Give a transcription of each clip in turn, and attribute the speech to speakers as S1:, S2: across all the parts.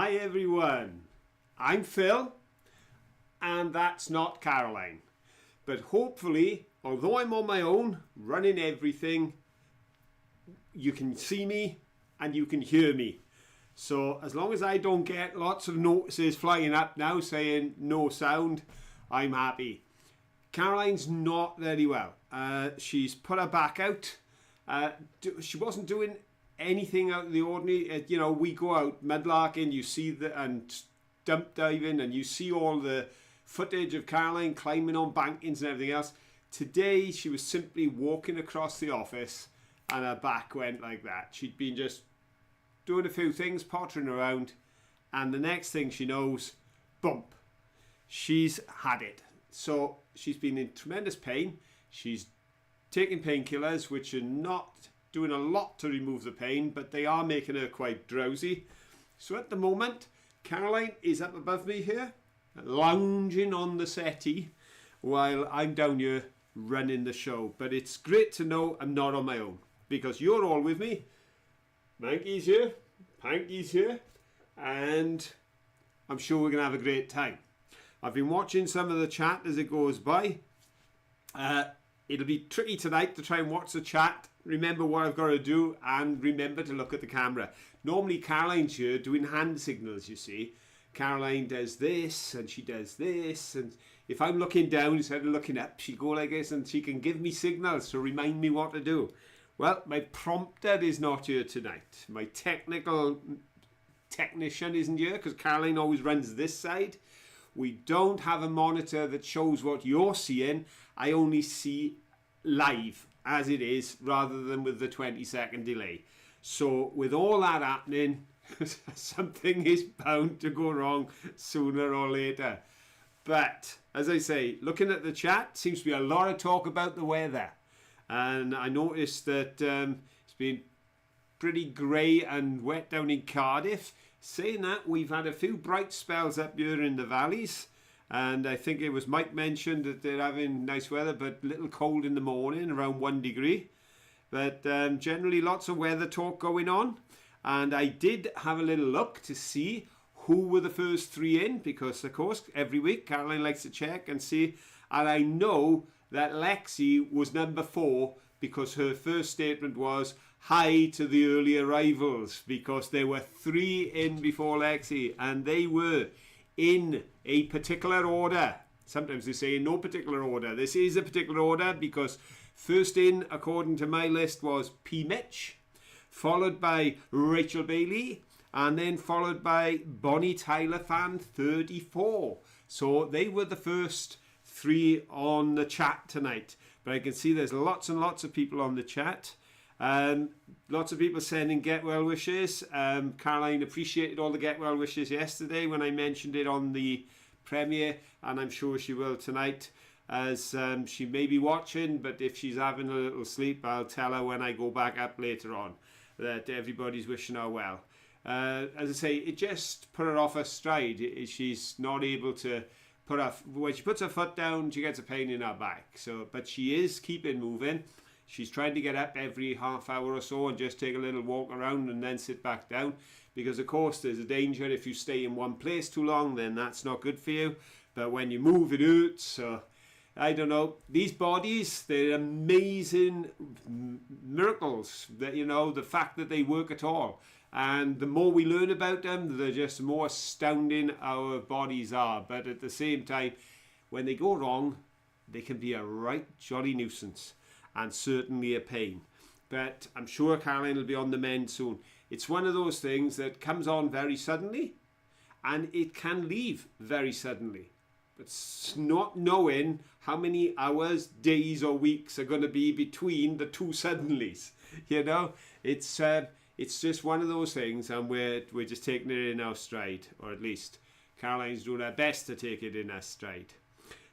S1: Hi everyone, I'm Phil and that's not Caroline. But hopefully, although I'm on my own, running everything, you can see me and you can hear me. So as long as I don't get lots of notices flying up now saying no sound, I'm happy. Caroline's not very well. She's put her back out. She wasn't doing anything out of the ordinary. We go out mudlarking, you see and dump diving, and you see all the footage of Caroline climbing on bankings and everything else. Today she was simply walking across the office and her back went like that. She'd been just doing a few things, pottering around, and the next thing she knows, bump, she's had it. So she's been in tremendous pain. She's taking painkillers which are not doing a lot to remove the pain, but they are making her quite drowsy. So at the moment, Caroline is up above me here, lounging on the settee, while I'm down here running the show. But it's great to know I'm not on my own, because you're all with me. Mankey's here, Panky's here, and I'm sure we're going to have a great time. I've been watching some of the chat as it goes by. It'll be tricky tonight to try and watch the chat, remember what I've got to do, and remember to look at the camera. Normally Caroline's here doing hand signals, you see. Caroline does this and she does this, and if I'm looking down instead of looking up, she'll go like this and she can give me signals to remind me what to do. Well, my prompter is not here tonight. My technician isn't here because Caroline always runs this side. We don't have a monitor that shows what you're seeing. I only see live as it is rather than with the 20-second delay. So with all that happening, something is bound to go wrong sooner or later. But as I say, looking at the chat, seems to be a lot of talk about the weather. And I noticed that it's been pretty grey and wet down in Cardiff. Saying that, we've had a few bright spells up here in the valleys, and I think it was Mike mentioned that they're having nice weather, but a little cold in the morning, around 1 degree. But generally lots of weather talk going on, and I did have a little look to see who were the first three in, because of course every week Caroline likes to check and see, and I know that Lexi was number 4 because her first statement was hi to the early arrivals, because there were 3 in before Lexi and they were in a particular order. Sometimes they say in no particular order. This is a particular order because first in, according to my list, was P. Mitch, followed by Rachel Bailey, and then followed by Bonnie Tyler Fan 34. So they were the first 3 on the chat tonight. But I can see there's lots and lots of people on the chat. Lots of people sending get well wishes. Caroline appreciated all the get well wishes yesterday when I mentioned it on the premiere, and I'm sure she will tonight, as she may be watching, but if she's having a little sleep, I'll tell her when I go back up later on that everybody's wishing her well. As I say, it just put her off her stride. She's not able to when she puts her foot down, she gets a pain in her back. But she is keeping moving. She's trying to get up every half hour or so and just take a little walk around and then sit back down, because of course there's a danger if you stay in one place too long, then that's not good for you. But when you move, it hurts. So I don't know, these bodies, they're amazing miracles, that the fact that they work at all. And the more we learn about them, the just more astounding our bodies are. But at the same time, when they go wrong, they can be a right jolly nuisance and certainly a pain. But I'm sure Caroline will be on the mend soon. It's one of those things that comes on very suddenly and it can leave very suddenly. But not knowing how many hours, days or weeks are going to be between the two suddenlies. It's just one of those things, and we're just taking it in our stride, or at least Caroline's doing her best to take it in her stride.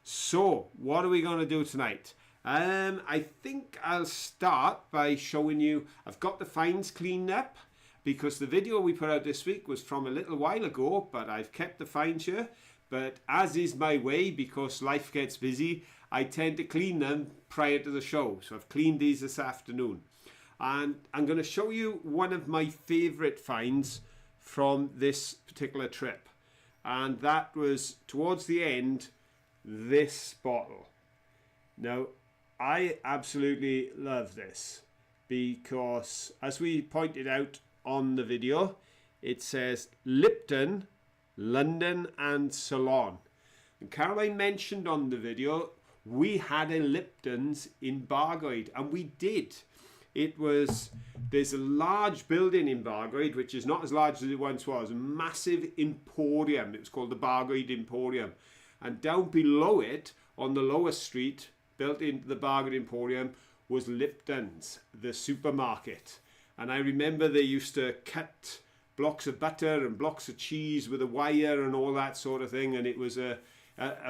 S1: So, what are we going to do tonight? I think I'll start by showing you, I've got the fines cleaned up, because the video we put out this week was from a little while ago, but I've kept the fines here. But as is my way, because life gets busy, I tend to clean them prior to the show. So I've cleaned these this afternoon. And I'm going to show you one of my favourite finds from this particular trip. And that was towards the end, this bottle. Now, I absolutely love this because, as we pointed out on the video, it says Lipton, London and Ceylon. And Caroline mentioned on the video we had a Lipton's in Bargoed, and we did. There's a large building in Bargoed, which is not as large as it once was, a massive emporium. It was called the Bargoed Emporium. And down below it, on the lower street, built into the Bargoed Emporium, was Lipton's, the supermarket. And I remember they used to cut blocks of butter and blocks of cheese with a wire and all that sort of thing. And it was a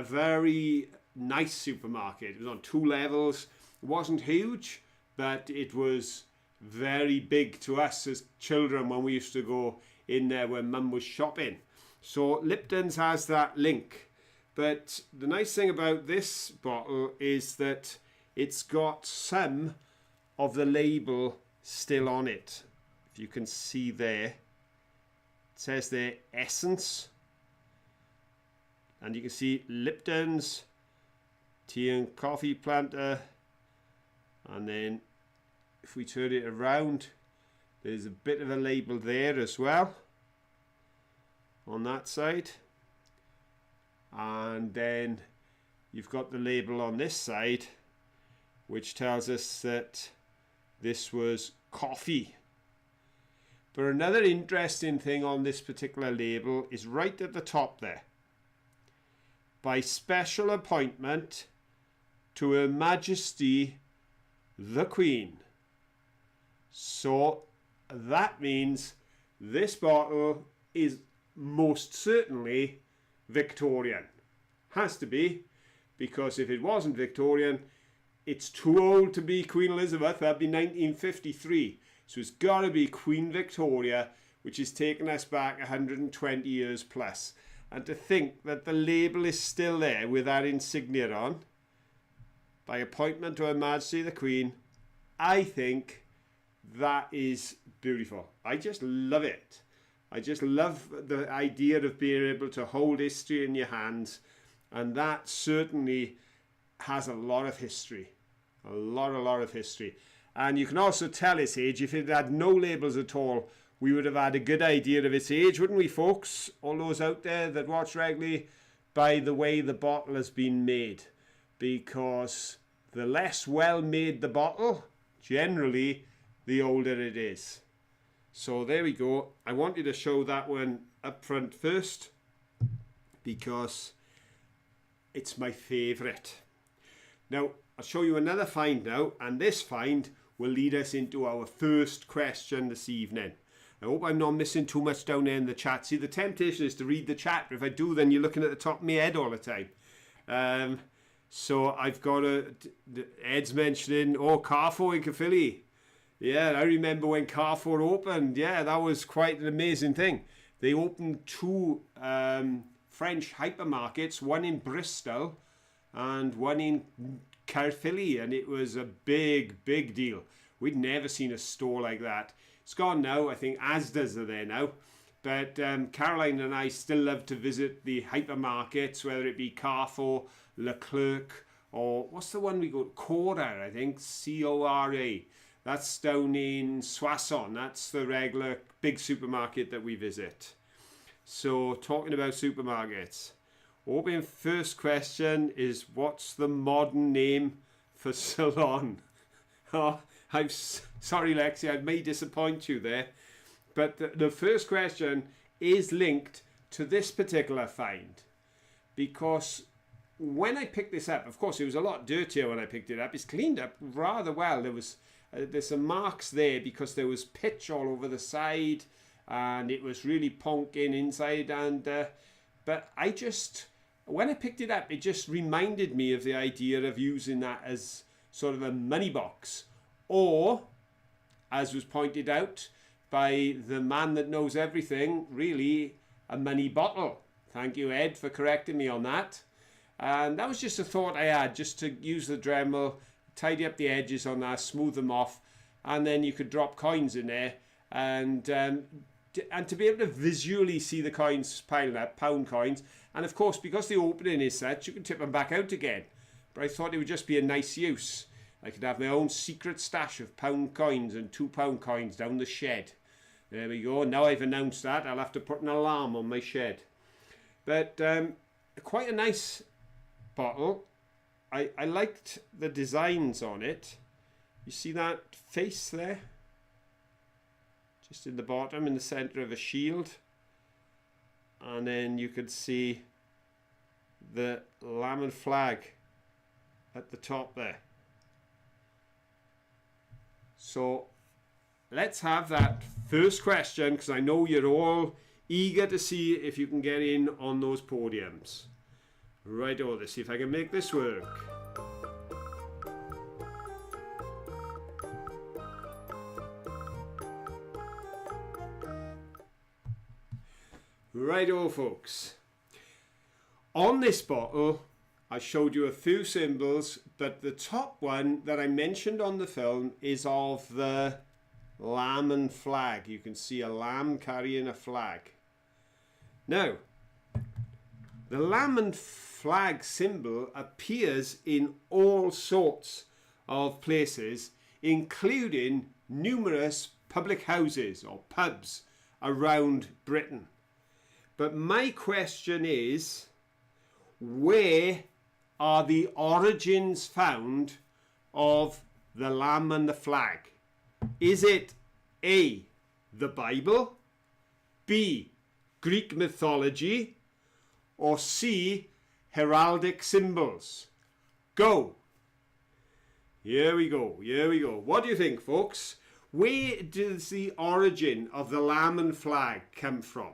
S1: very nice supermarket. It was on 2 levels. It wasn't huge, but it was very big to us as children when we used to go in there when Mum was shopping. So Lipton's has that link. But the nice thing about this bottle is that it's got some of the label still on it. If you can see there, it says there Essence. And you can see Lipton's tea and coffee planter. And then if we turn it around, there's a bit of a label there as well on that side. And then you've got the label on this side, which tells us that this was coffee. But another interesting thing on this particular label is right at the top there. By special appointment to Her Majesty the Queen. So that means this bottle is most certainly Victorian. Has to be, because if it wasn't Victorian, it's too old to be Queen Elizabeth. That'd be 1953. So it's got to be Queen Victoria, which has taken us back 120 years plus. And to think that the label is still there with that insignia on, by appointment to Her Majesty the Queen, I think that is beautiful. I just love it. I just love the idea of being able to hold history in your hands, and that certainly has a lot of history. A lot of history. And you can also tell its age. If it had no labels at all, we would have had a good idea of its age, wouldn't we, folks? All those out there that watch regularly, by the way the bottle has been made. Because the less well made the bottle, generally, the older it is. So there we go. I wanted to show that one up front first because it's my favourite. Now, I'll show you another find now, and this find will lead us into our first question this evening. I hope I'm not missing too much down there in the chat. See, the temptation is to read the chat, but if I do, then you're looking at the top of my head all the time. So I've got Ed's mentioning, Carrefour in Caerphilly. Yeah, I remember when Carrefour opened. Yeah, that was quite an amazing thing. They opened 2 French hypermarkets, one in Bristol and one in Caerphilly, and it was a big deal. We'd never seen a store like that. It's gone now. I think Asda's are there now. But Caroline and I still love to visit the hypermarkets, whether it be Carrefour, Leclerc, or what's the one we go to? Cora, I think, C-O-R-A. That's down in Soissons. That's the regular big supermarket that we visit. So, talking about supermarkets. Opening first question is, what's the modern name for Ceylon? Oh, sorry, Lexi, I may disappoint you there. But the first question is linked to this particular find. Because when I picked this up, of course, it was a lot dirtier when I picked it up. It's cleaned up rather well. There's some marks there because there was pitch all over the side and it was really ponking inside. But when I picked it up, it just reminded me of the idea of using that as sort of a money box, or, as was pointed out by the man that knows everything, really a money bottle. Thank you, Ed, for correcting me on that. And that was just a thought I had, just to use the Dremel, tidy up the edges on that, smooth them off, and then you could drop coins in there. And and to be able to visually see the coins piling up, pound coins, and of course, because the opening is such, you can tip them back out again. But I thought it would just be a nice use. I could have my own secret stash of pound coins and £2 coins down the shed. There we go. Now I've announced that, I'll have to put an alarm on my shed. But quite a nice bottle. I liked the designs on it. You see that face there? Just in the bottom, in the centre of a shield. And then you could see the lamb and flag at the top there. So let's have that first question, because I know you're all eager to see if you can get in on those podiums. Right, let's see if I can make this work. Righto, folks. On this bottle, I showed you a few symbols, but the top one that I mentioned on the film is of the lamb and flag. You can see a lamb carrying a flag. Now, the lamb and flag symbol appears in all sorts of places, including numerous public houses or pubs around Britain. But my question is, where are the origins found of the lamb and the flag? Is it A, the Bible, B, Greek mythology, or C, heraldic symbols? Go! Here we go, here we go. What do you think, folks? Where does the origin of the lamb and flag come from?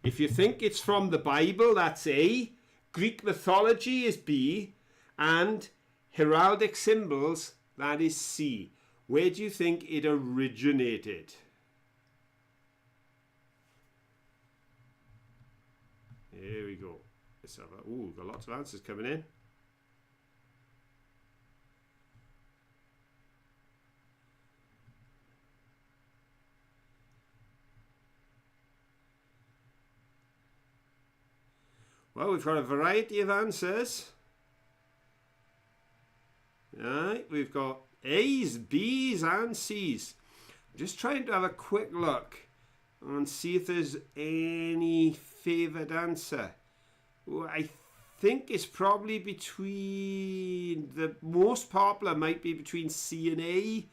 S1: If you think it's from the Bible, that's A. Greek mythology is B. And heraldic symbols, that is C. Where do you think it originated? Here we go. Let's have a, ooh, got lots of answers coming in. Well, we've got a variety of answers. Right, we've got A's, B's and C's. I'm just trying to have a quick look and see if there's any favoured answer. Well, I think it's probably between, the most popular might be between C and A,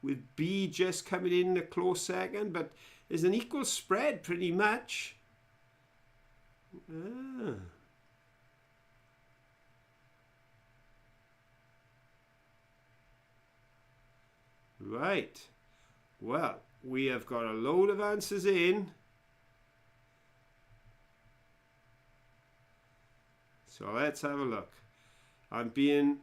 S1: with B just coming in a close second, but there's an equal spread pretty much. Ah. Right. Well, we have got a load of answers in. So let's have a look. I'm being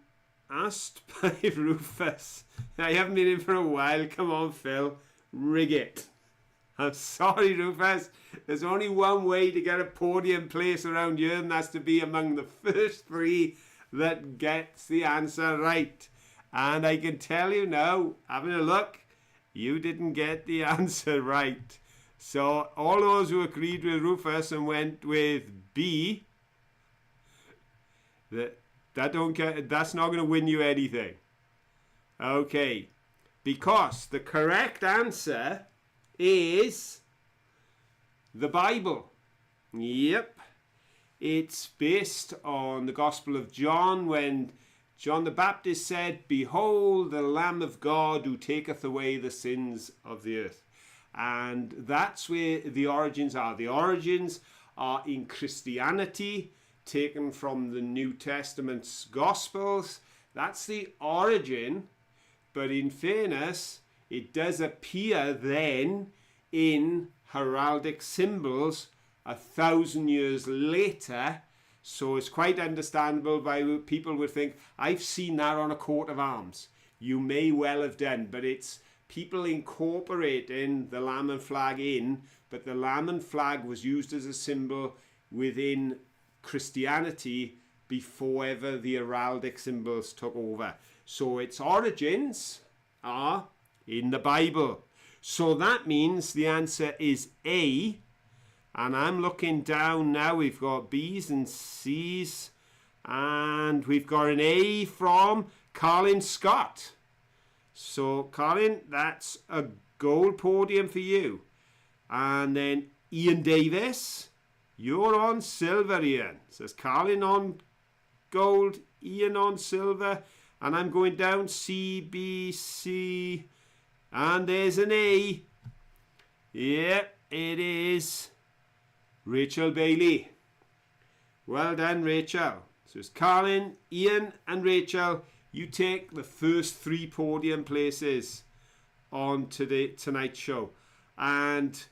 S1: asked by Rufus. I haven't been in for a while. Come on, Phil. Rig it. I'm sorry, Rufus. There's only one way to get a podium place around here, and that's to be among the first three that gets the answer right. And I can tell you now, having a look, you didn't get the answer right. So all those who agreed with Rufus and went with B, that's not going to win you anything. Okay, because the correct answer is the Bible. Yep, it's based on the Gospel of John, when John the Baptist said, "Behold the Lamb of God who taketh away the sins of the earth." And that's where the origins are. The origins are in Christianity, taken from the New Testament's Gospels. That's the origin. But in fairness, it does appear then in heraldic symbols 1,000 years later. So it's quite understandable why people would think, I've seen that on a coat of arms. You may well have done, but it's people incorporating the lamb and flag in, but the lamb and flag was used as a symbol within Christianity before ever the heraldic symbols took over. So its origins are in the Bible. So that means the answer is A. And I'm looking down now. We've got B's and C's. And we've got an A from Colin Scott. So, Colin, that's a gold podium for you. And then Ian Davis, you're on silver, Ian. Says Colin on gold, Ian on silver. And I'm going down C, B, C. And there's an A. Yep, it is Rachel Bailey. Well done, Rachel. So it's Colin, Ian and Rachel. You take the first 3 podium places on tonight's show. And as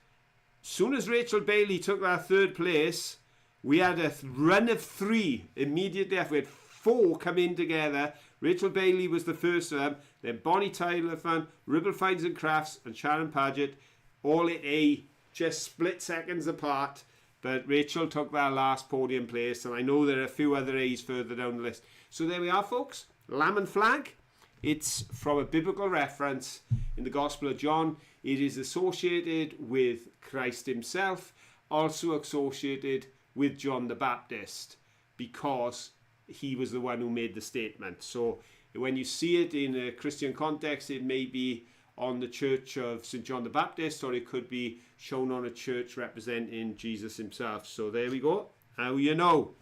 S1: soon as Rachel Bailey took that 3rd place, we had a run of 3 immediately after. We had 4 come in together. Rachel Bailey was the first of them. Then Bonnie Tyler fan, Ribble Finds and Crafts, and Sharon Paget, all at A, just split seconds apart. But Rachel took that last podium place, and I know there are a few other A's further down the list. So there we are, folks. Lamb and Flag. It's from a biblical reference in the Gospel of John. It is associated with Christ himself, also associated with John the Baptist, because he was the one who made the statement. So when you see it in a Christian context, it may be on the church of St. John the Baptist, or it could be shown on a church representing Jesus himself. So there we go. How you know.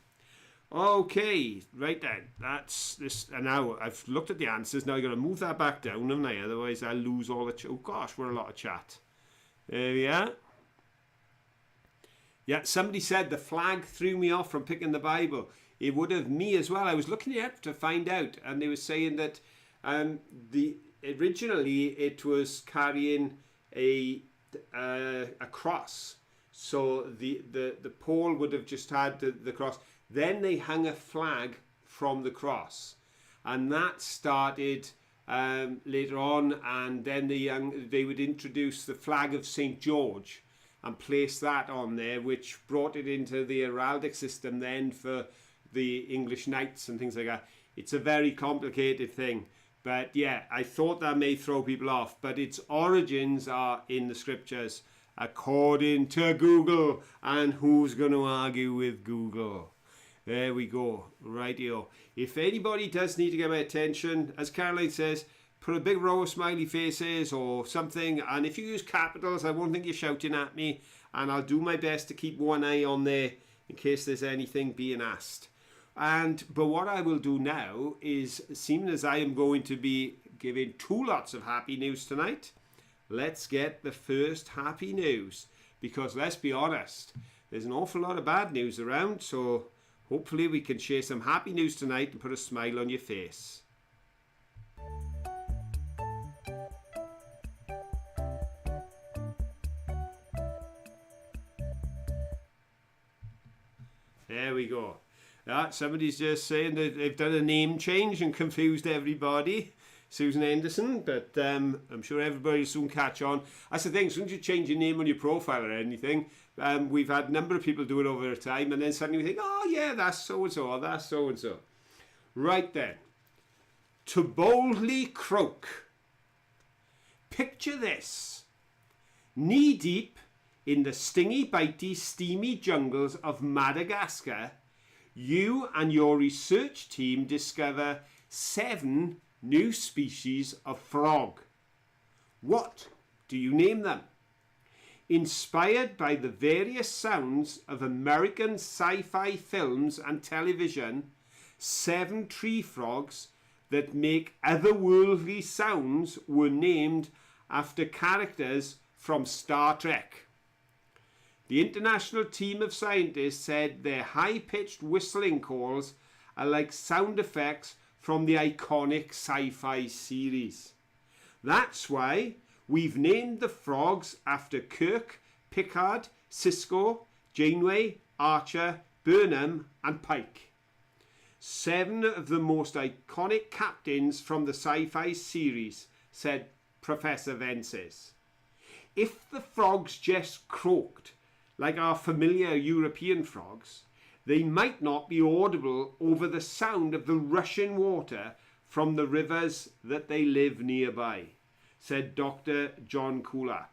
S1: Okay, right then. That's this. And now I've looked at the answers. Now I've got to move that back down, haven't I? Otherwise I'll lose all the... Oh gosh, we're a lot of chat. There we are. Yeah, somebody said the flag threw me off from picking the Bible. It would have me as well. I was looking it up to find out, and they were saying that originally it was carrying a cross. So the pole would have just had the cross. Then they hung a flag from the cross, and that started later on. And then they would introduce the flag of St. George and place that on there, which brought it into the heraldic system then for the English knights and things like that. It's a very complicated thing, but yeah, I thought that may throw people off, but its origins are in the scriptures according to Google, and who's going to argue with Google? There we go. Rightio. If anybody does need to get my attention, as Caroline says, put a big row of smiley faces or something, and if you use capitals, I won't think you're shouting at me, and I'll do my best to keep one eye on there in case there's anything being asked. But what I will do now is, seeing as I am going to be giving 2 lots of happy news tonight, let's get the first happy news. Because let's be honest, there's an awful lot of bad news around, so hopefully we can share some happy news tonight and put a smile on your face. There we go. Somebody's just saying that they've done a name change and confused everybody. Susan Henderson, but I'm sure everybody will soon catch on. That's the thing, as soon as you change your name on your profile or anything, we've had a number of people do it over time, and then suddenly we think, oh yeah, that's so-and-so, or that's so-and-so. Right then. To boldly croak. Picture this. Knee-deep in the stingy, bitey, steamy jungles of Madagascar, you and your research team discover 7 new species of frog. What do you name them? Inspired by the various sounds of American sci-fi films and television, 7 tree frogs that make otherworldly sounds were named after characters from Star Trek. The international team of scientists said their high-pitched whistling calls are like sound effects from the iconic sci-fi series. That's why we've named the frogs after Kirk, Picard, Sisko, Janeway, Archer, Burnham and Pike. 7 of the most iconic captains from the sci-fi series, said Professor Vences. If the frogs just croaked like our familiar European frogs, they might not be audible over the sound of the rushing water from the rivers that they live nearby. said Dr. John Kula.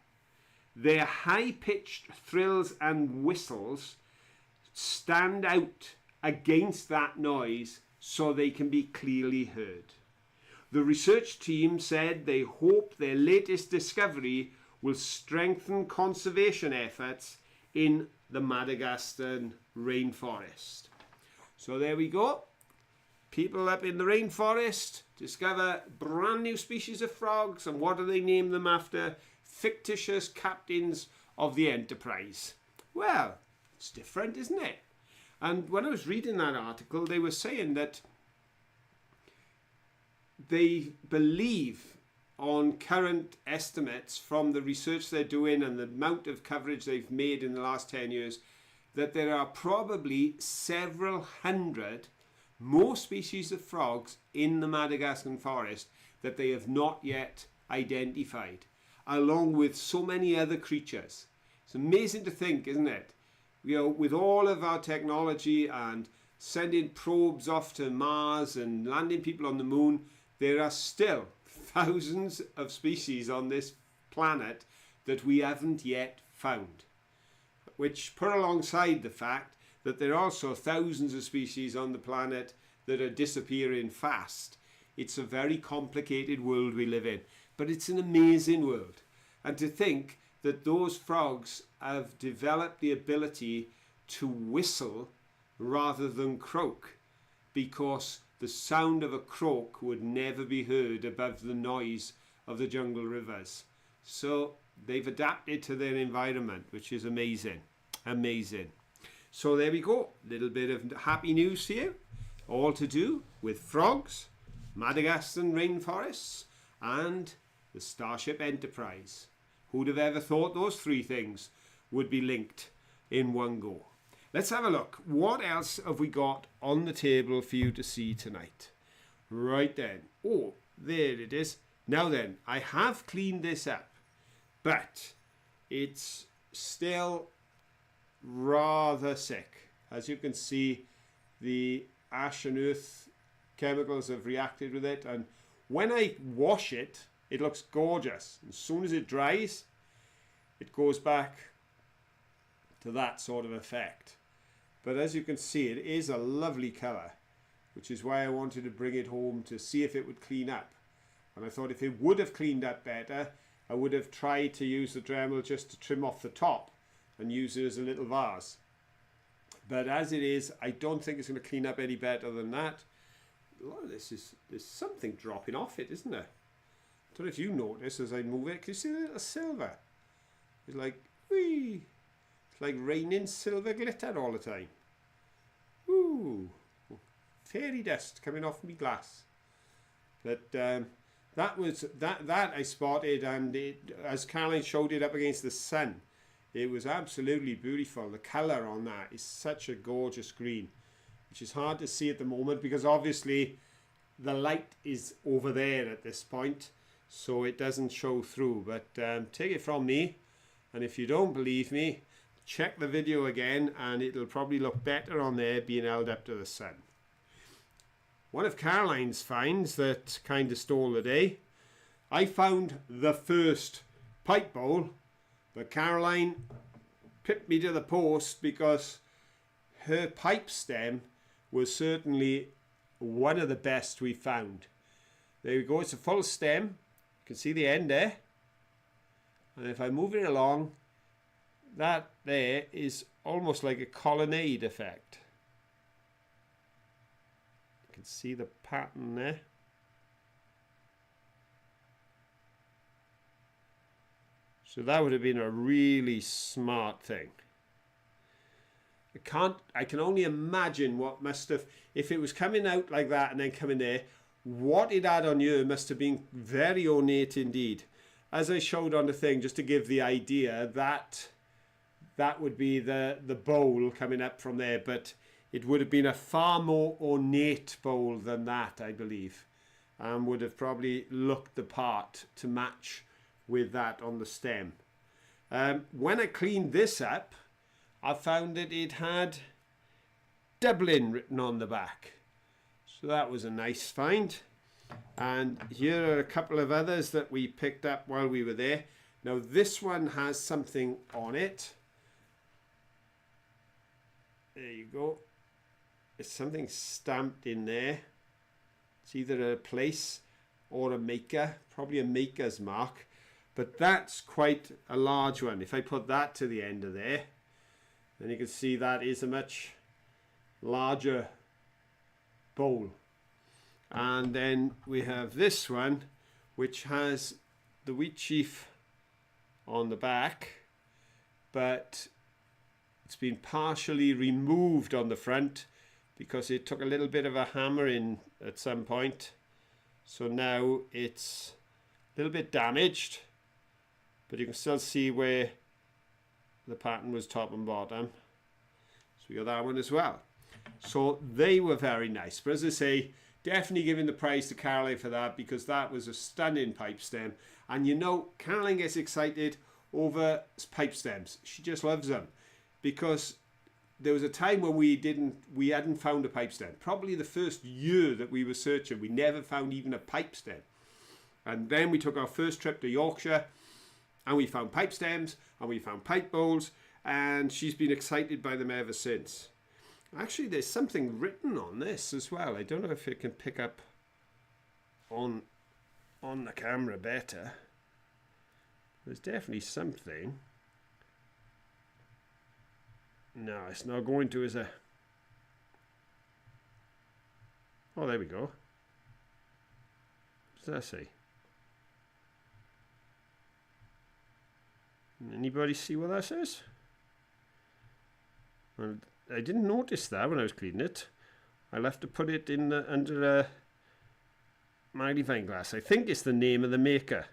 S1: Their high-pitched thrills and whistles stand out against that noise so they can be clearly heard. The research team said they hope their latest discovery will strengthen conservation efforts in the Madagascar rainforest. So there we go. People up in the rainforest discover brand new species of frogs, and what do they name them after? Fictitious captains of the Enterprise. Well, it's different, isn't it? And when I was reading that article, they were saying that they believe, on current estimates from the research they're doing and the amount of coverage they've made in the last 10 years, that there are probably several hundred more species of frogs in the Madagascar forest that they have not yet identified, along with so many other creatures. It's amazing to think, isn't it? You know, with all of our technology and sending probes off to Mars and landing people on the moon, there are still thousands of species on this planet that we haven't yet found, which put alongside the fact that there are also thousands of species on the planet that are disappearing fast. It's a very complicated world we live in, but it's an amazing world. And to think that those frogs have developed the ability to whistle rather than croak, because the sound of a croak would never be heard above the noise of the jungle rivers. So they've adapted to their environment, which is amazing. Amazing. So there we go. Little bit of happy news here. All to do with frogs, Madagascar rainforests, and the Starship Enterprise. Who'd have ever thought those three things would be linked in one go? Let's have a look. What else have we got on the table for you to see tonight? Right then. Oh, there it is. Now then, I have cleaned this up, but it's still rather sick. As you can see, the ash and earth chemicals have reacted with it, and when I wash it, it looks gorgeous. As soon as it dries, it goes back to that sort of effect. But as you can see, it is a lovely colour, which is why I wanted to bring it home to see if it would clean up. And I thought if it would have cleaned up better, I would have tried to use the Dremel just to trim off the top and use it as a little vase. But as it is, I don't think it's going to clean up any better than that. A lot of this is, there's something dropping off it, isn't there? I don't know if you notice as I move it. Can you see the little silver? It's like, whee! It's like raining silver glitter all the time. Ooh, fairy dust coming off me glass. But that was that I spotted, and it, as Caroline showed it up against the sun, it was absolutely beautiful. The colour on that is such a gorgeous green, which is hard to see at the moment because obviously the light is over there at this point, so it doesn't show through. But take it from me, and if you don't believe me, check the video again and it'll probably look better on there being held up to the sun. One of Caroline's finds that kind of stole the day. I found the first pipe bowl, but Caroline pipped me to the post because her pipe stem was certainly one of the best we found. There we go, it's a full stem. You can see the end there. And if I move it along, that there is almost like a colonnade effect. You can see the pattern there. So that would have been a really smart thing. I can only imagine what must have, if it was coming out like that and then coming there, what it had on you must have been very ornate indeed. As I showed on the thing, just to give the idea, that would be the bowl coming up from there, but it would have been a far more ornate bowl than that, I believe, and would have probably looked the part to match with that on the stem. When I cleaned this up, I found that it had Dublin written on the back, so that was a nice find. And here are a couple of others that we picked up while we were there. Now this one has something on it. There you go. There's something stamped in there. It's either a place or a maker, probably a maker's mark. But that's quite a large one. If I put that to the end of there, then you can see that is a much larger bowl. And then we have this one, which has the wheat sheaf on the back, but it's been partially removed on the front because it took a little bit of a hammering at some point. So now it's a little bit damaged, but you can still see where the pattern was top and bottom. So we got that one as well. So they were very nice. But as I say, definitely giving the prize to Caroline for that, because that was a stunning pipe stem. And you know, Caroline gets excited over pipe stems. She just loves them, because there was a time when we hadn't found a pipe stem. Probably the first year that we were searching, we never found even a pipe stem. And then we took our first trip to Yorkshire and we found pipe stems and we found pipe bowls, and she's been excited by them ever since. Actually, there's something written on this as well. I don't know if it can pick up on the camera better. There's definitely something. No, it's not going to, is it? Oh, there we go. What does that say? Anybody see what that says? Well, I didn't notice that when I was cleaning it. I'll have to put it in under a magnifying glass. I think it's the name of the maker.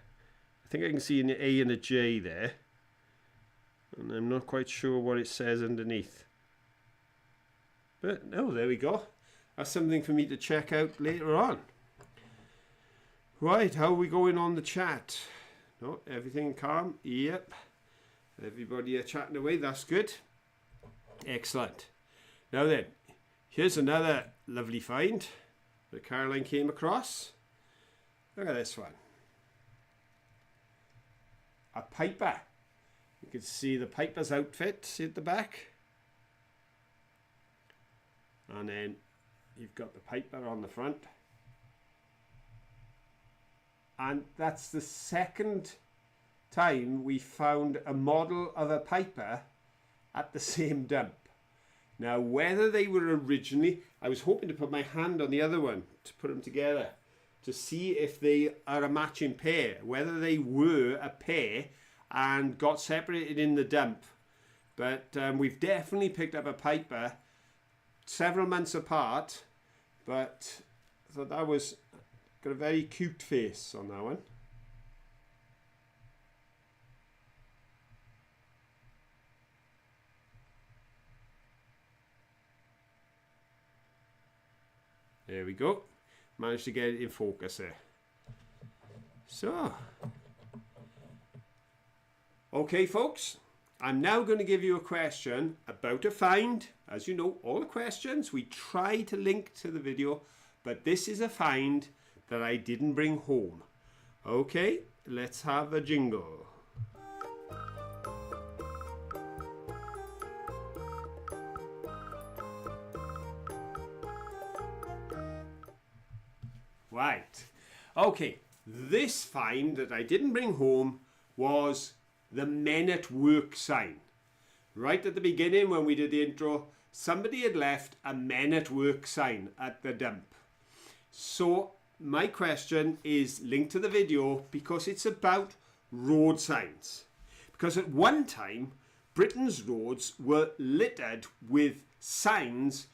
S1: I think I can see an A and a J there. And I'm not quite sure what it says underneath. But, oh, there we go. That's something for me to check out later on. Right, how are we going on the chat? No, everything calm? Yep. Everybody are chatting away, that's good. Excellent. Now then, here's another lovely find that Caroline came across. Look at this one. A piper. You can see the piper's outfit at the back. And then you've got the piper on the front. And that's the second time we found a model of a piper at the same dump. Now, whether they were originally, I was hoping to put my hand on the other one to put them together to see if they are a matching pair, whether they were a pair and got separated in the dump. But we've definitely picked up a piper several months apart, but I thought that was got a very cute face on that one. There we go. Managed to get it in focus there. So, okay folks, I'm now going to give you a question about a find. As you know, all the questions we try to link to the video, but this is a find that I didn't bring home. Okay, let's have a jingle. Right, okay, this find that I didn't bring home was the Men at Work sign. Right at the beginning when we did the intro, somebody had left a Men at Work sign at the dump. So my question is linked to the video because it's about road signs. Because at one time, Britain's roads were littered with signs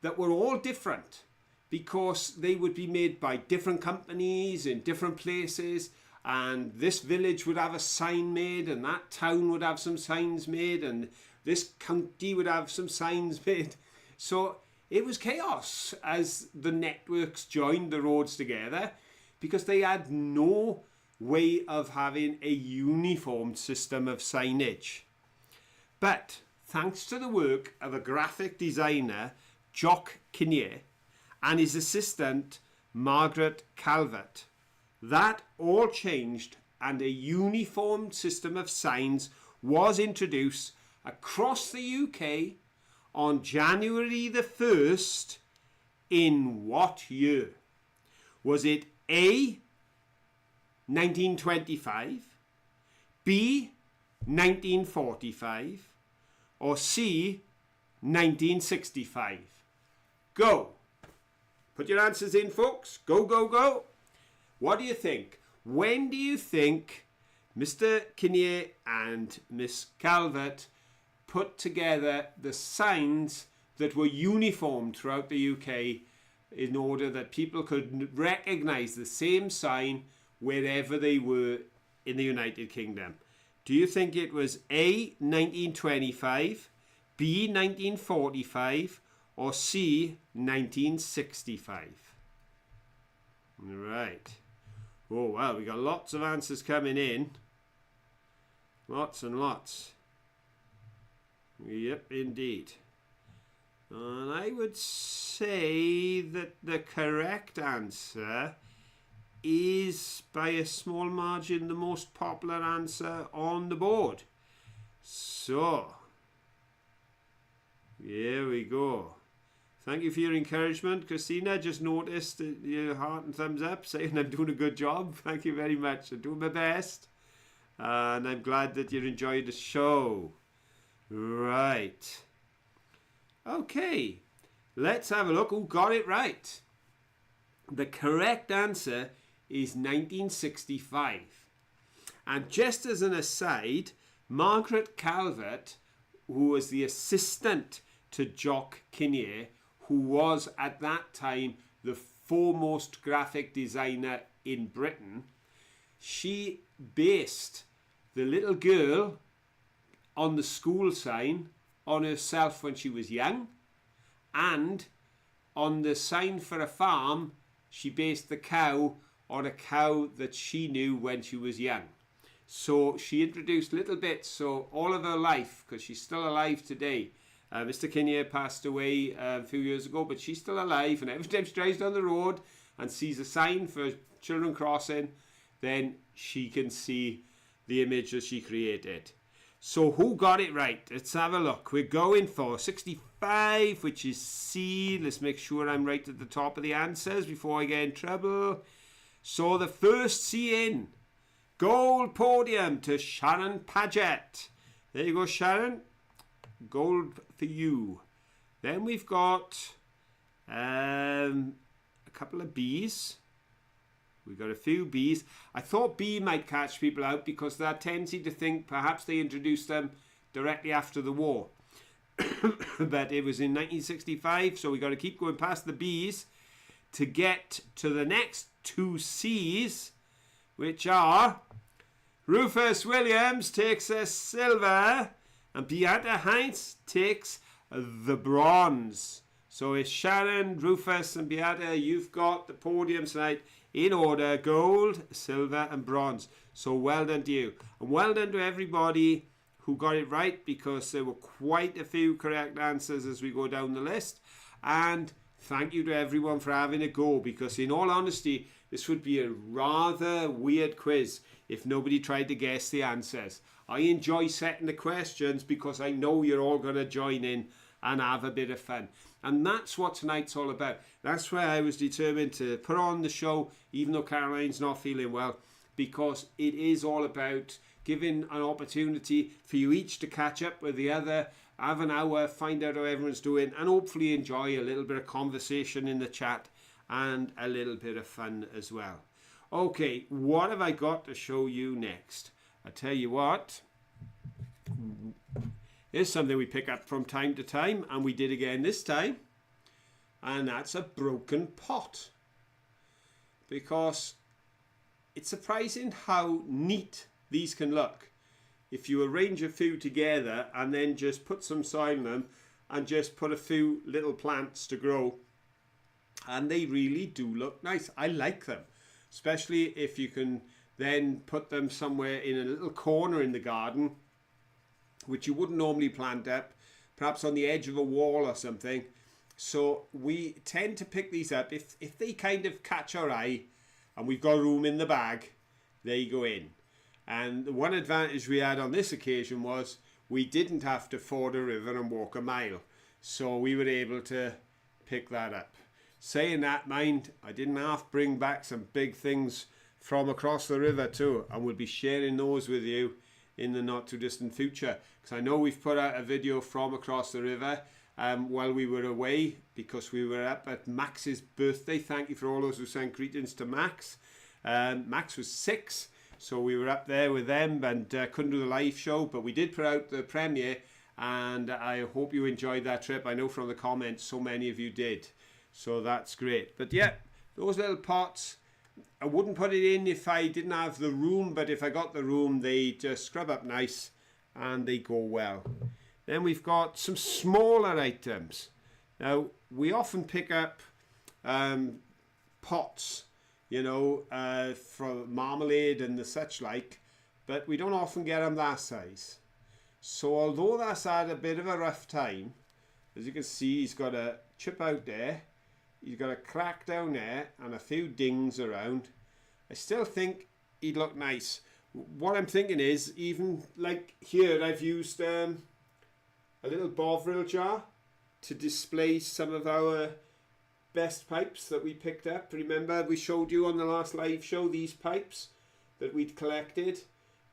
S1: that were all different, because they would be made by different companies in different places, and this village would have a sign made, and that town would have some signs made, and this county would have some signs made. So it was chaos as the networks joined the roads together, because they had no way of having a uniform system of signage. But thanks to the work of a graphic designer, Jock Kinnear, and his assistant, Margaret Calvert. That all changed and a uniform system of signs was introduced across the UK on January the 1st in what year? Was it A, 1925, B, 1945, or C, 1965? Go. Put your answers in, folks. Go, go, go. What do you think? When do you think Mr. Kinnear and Miss Calvert put together the signs that were uniform throughout the UK in order that people could recognise the same sign wherever they were in the United Kingdom? Do you think it was A, 1925, B, 1945, or C, 1965? Right. Oh, well, we got lots of answers coming in. Lots and lots. Yep, indeed. And I would say that the correct answer is, by a small margin, the most popular answer on the board. So, here we go. Thank you for your encouragement, Christina. Just noticed your heart and thumbs up saying I'm doing a good job. Thank you very much. I'm doing my best. And I'm glad that you enjoyed the show. Right. Okay. Let's have a look who got it right. The correct answer is 1965. And just as an aside, Margaret Calvert, who was the assistant to Jock Kinnear, who was at that time the foremost graphic designer in Britain, she based the little girl on the school sign on herself when she was young, and on the sign for a farm, she based the cow on a cow that she knew when she was young. So she introduced little bits, so all of her life, because she's still alive today. Mr. Kinnear passed away a few years ago, but she's still alive, and every time she drives down the road and sees a sign for children crossing, then she can see the image that she created. So who got it right? Let's have a look. We're going for 65, which is C. Let's make sure I'm right at the top of the answers before I get in trouble. So the first C in. Gold podium to Sharon Paget. There you go, Sharon. Gold for you. Then we've got a couple of B's. We've got a few B's. I thought B might catch people out because they had tendency to think perhaps they introduced them directly after the war. But it was in 1965, so we've got to keep going past the B's to get to the next two C's, which are Rufus Williams takes a silver and Beata Heinz takes the bronze. So it's Sharon, Rufus and Beata, you've got the podium tonight in order: gold, silver and bronze. So well done to you. And well done to everybody who got it right, because there were quite a few correct answers as we go down the list. And thank you to everyone for having a go, because in all honesty, this would be a rather weird quiz if nobody tried to guess the answers. I enjoy setting the questions because I know you're all going to join in and have a bit of fun. And that's what tonight's all about. That's why I was determined to put on the show, even though Caroline's not feeling well, because it is all about giving an opportunity for you each to catch up with the other, have an hour, find out how everyone's doing, and hopefully enjoy a little bit of conversation in the chat and a little bit of fun as well. Okay, what have I got to show you next? I tell you what, here's something we pick up from time to time, and we did again this time, and that's a broken pot. Because it's surprising how neat these can look if you arrange a few together and then just put some soil in them and just put a few little plants to grow, and they really do look nice. I like them, especially if you can then put them somewhere in a little corner in the garden which you wouldn't normally plant up, perhaps on the edge of a wall or something, So we tend to pick these up if they kind of catch our eye and we've got room in the bag, they go in. And the one advantage we had on this occasion was we didn't have to ford a river and walk a mile. So we were able to pick that up. Saying that, mind, I didn't have to bring back some big things from across the river too, and we'll be sharing those with you in the not too distant future, because I know we've put out a video from across the river while we were away, because we were up at Max's birthday. Thank you for all those who sent greetings to Max. Max was 6, so we were up there with them and couldn't do the live show, but we did put out the premiere, and I hope you enjoyed that trip. I know from the comments so many of you did, so that's great. But yeah, those little pots, I wouldn't put it in if I didn't have the room, but if I got the room, they just scrub up nice and they go well. Then we've got some smaller items. Now, we often pick up pots, you know, for marmalade and the such like, but we don't often get them that size. So although that's had a bit of a rough time, as you can see, he's got a chip out there, he's got a crack down there and a few dings around. I still think he'd look nice. What I'm thinking is, even like here, I've used a little Bovril jar to display some of our best pipes that we picked up. Remember, we showed you on the last live show these pipes that we'd collected,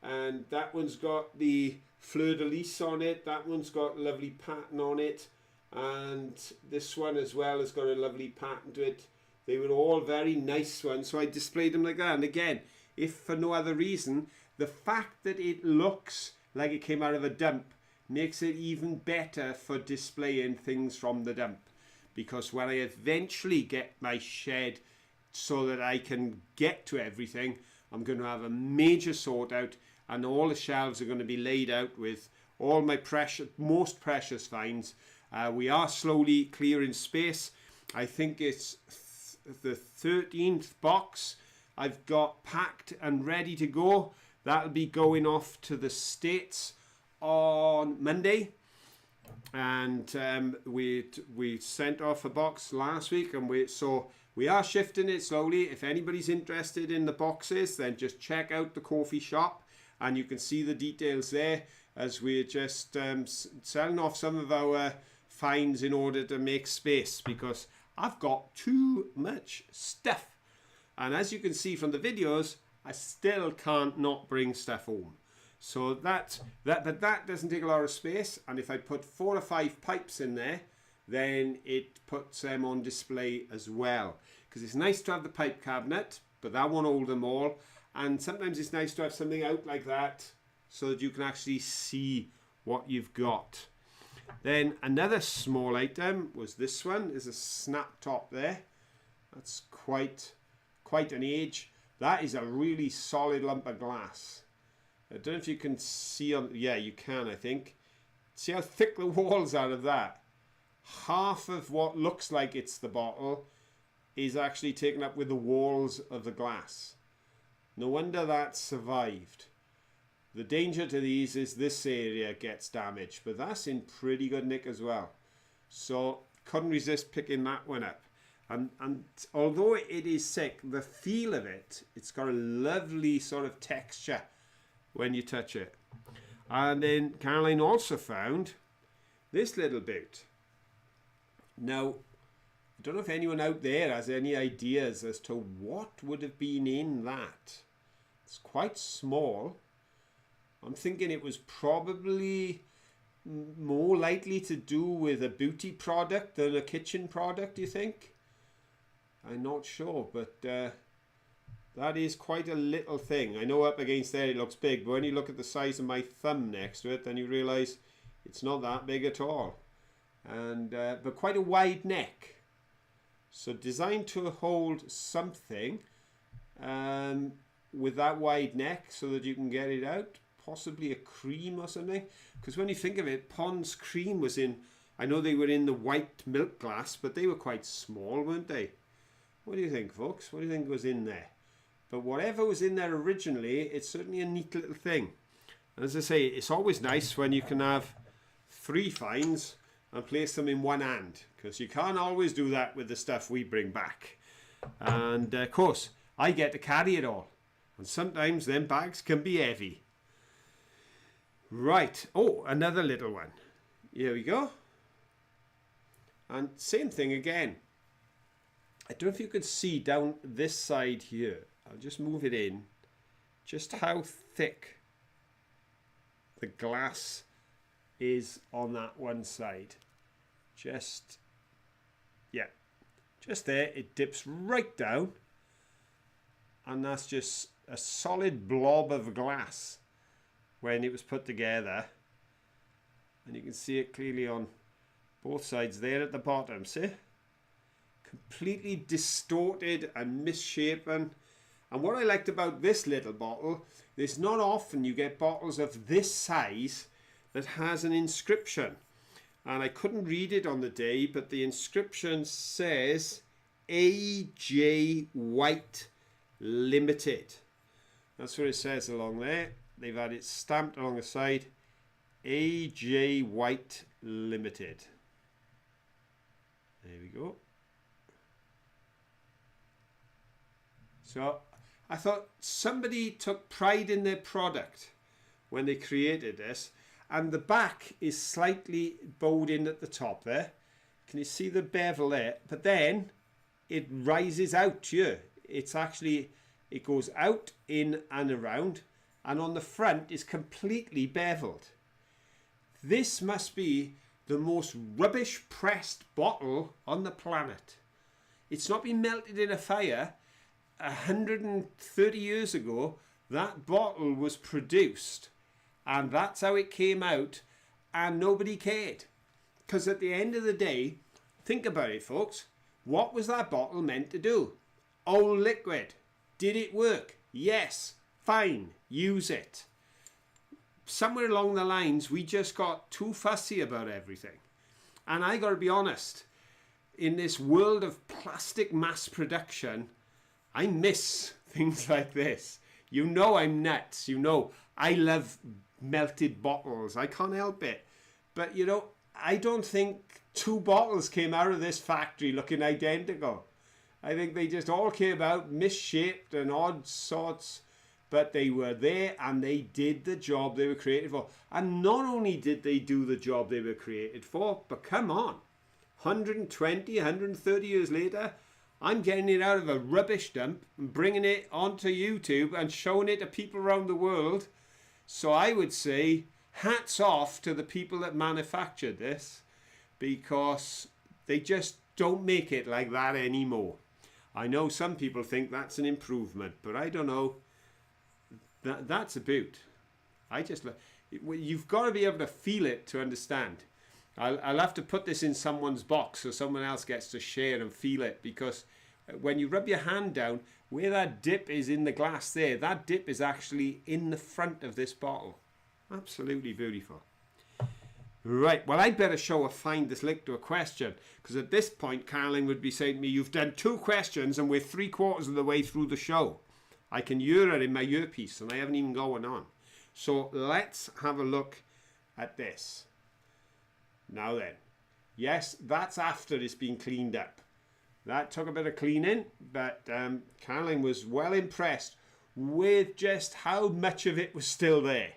S1: and that one's got the fleur de lis on it, that one's got a lovely pattern on it, and this one as well has got a lovely pattern to it. They were all very nice ones, so I displayed them like that. And again, if for no other reason, the fact that it looks like it came out of a dump makes it even better for displaying things from the dump, because when I eventually get my shed so that I can get to everything, I'm going to have a major sort out, and all the shelves are going to be laid out with all my most precious finds. We are slowly clearing space. I think it's the 13th box I've got packed and ready to go. That'll be going off to the States on Monday, and we sent off a box last week, and we are shifting it slowly. If anybody's interested in the boxes, then just check out the Ko-fi shop and you can see the details there, as we're just selling off some of our finds in order to make space, because I've got too much stuff, and as you can see from the videos, I still can't not bring stuff home. So but that doesn't take a lot of space, and if I put 4 or 5 pipes in there, then it puts them on display as well, because it's nice to have the pipe cabinet, but that won't hold them all, and sometimes it's nice to have something out like that so that you can actually see what you've got. Then another small item was this one. Is a snap top there. That's quite an age. That is a really solid lump of glass. I don't know if you can see on, yeah, you can, I think. See how thick the walls are of that. Half of what looks like it's the bottle is actually taken up with the walls of the glass. No wonder that survived. The danger to these is this area gets damaged, but that's in pretty good nick as well. So couldn't resist picking that one up. And although it is thick, the feel of it, it's got a lovely sort of texture when you touch it. And then Caroline also found this little boot. Now, I don't know if anyone out there has any ideas as to what would have been in that. It's quite small. I'm thinking it was probably more likely to do with a beauty product than a kitchen product, do you think? I'm not sure, but that is quite a little thing. I know up against there it looks big, but when you look at the size of my thumb next to it, then you realise it's not that big at all. And but quite a wide neck. So designed to hold something with that wide neck so that you can get it out. Possibly a cream or something. Because when you think of it, Pond's cream was in, I know they were in the white milk glass, but they were quite small, weren't they? What do you think, folks? What do you think was in there? But whatever was in there originally, it's certainly a neat little thing. And as I say, it's always nice when you can have 3 finds and place them in one hand, because you can't always do that with the stuff we bring back. And of course, I get to carry it all. And sometimes them bags can be heavy. Right. Oh, another little one. Here we go. And same thing again. I don't know if you can see down this side here. I'll just move it in. Just how thick the glass is on that one side. Just, yeah. Just there. It dips right down. And that's just a solid blob of glass when it was put together. And you can see it clearly on both sides there at the bottom, see? Completely distorted and misshapen. And what I liked about this little bottle, there's not often you get bottles of this size that has an inscription. And I couldn't read it on the day, but the inscription says A.J. White Limited. That's what it says along there. They've had it stamped along the side. A.J. White Limited. There we go. So I thought somebody took pride in their product when they created this. And the back is slightly bowed in at the top there. Can you see the bevel there? But then it rises out here. It's actually, it goes out, in and around. And on the front is completely beveled. This must be the most rubbish pressed bottle on the planet. It's not been melted in a fire. 130 years ago, that bottle was produced. And that's how it came out. And nobody cared. Because at the end of the day, think about it, folks. What was that bottle meant to do? Old liquid. Did it work? Yes. Fine. Use it. Somewhere along the lines, we just got too fussy about everything. And I got to be honest, in this world of plastic mass production, I miss things like this. You know I'm nuts. You know I love melted bottles. I can't help it. But, you know, I don't think 2 bottles came out of this factory looking identical. I think they just all came out misshaped and odd sorts. But they were there and they did the job they were created for. And not only did they do the job they were created for, but come on, 120, 130 years later, I'm getting it out of a rubbish dump and bringing it onto YouTube and showing it to people around the world. So I would say hats off to the people that manufactured this, because they just don't make it like that anymore. I know some people think that's an improvement, but I don't know. That's a boot. You've got to be able to feel it to understand. I'll have to put this in someone's box so someone else gets to share and feel it, because when you rub your hand down, where that dip is in the glass there, that dip is actually in the front of this bottle. Absolutely beautiful. Right, well, I'd better show or find this link to a question, because at this point, Caroline would be saying to me, you've done 2 questions and we're 3/4 of the way through the show. I can hear her in my earpiece and I haven't even going on. So let's have a look at this. Now then, yes, that's after it's been cleaned up. That took a bit of cleaning, but Caroline was well impressed with just how much of it was still there.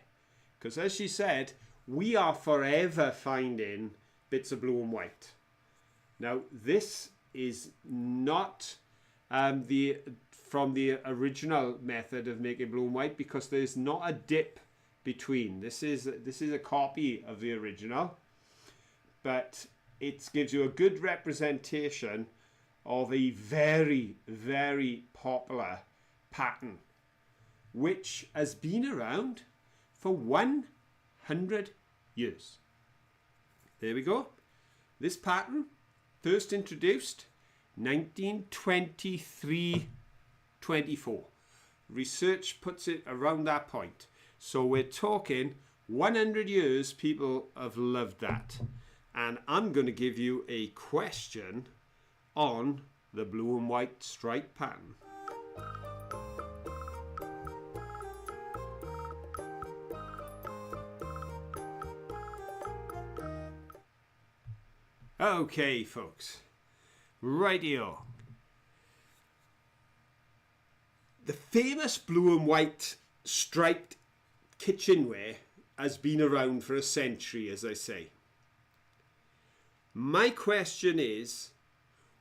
S1: Because as she said, we are forever finding bits of blue and white. Now, this is not from the original method of making blue and white, because there's not a dip between. This is a copy of the original, but it gives you a good representation of a very, very popular pattern, which has been around for 100 years. There we go. This pattern, first introduced 1923-24. Research puts it around that point. So we're talking 100 years people have loved that. And I'm going to give you a question on the blue and white stripe pattern. Okay, folks. Rightio. The famous blue and white striped kitchenware has been around for a century, as I say. My question is,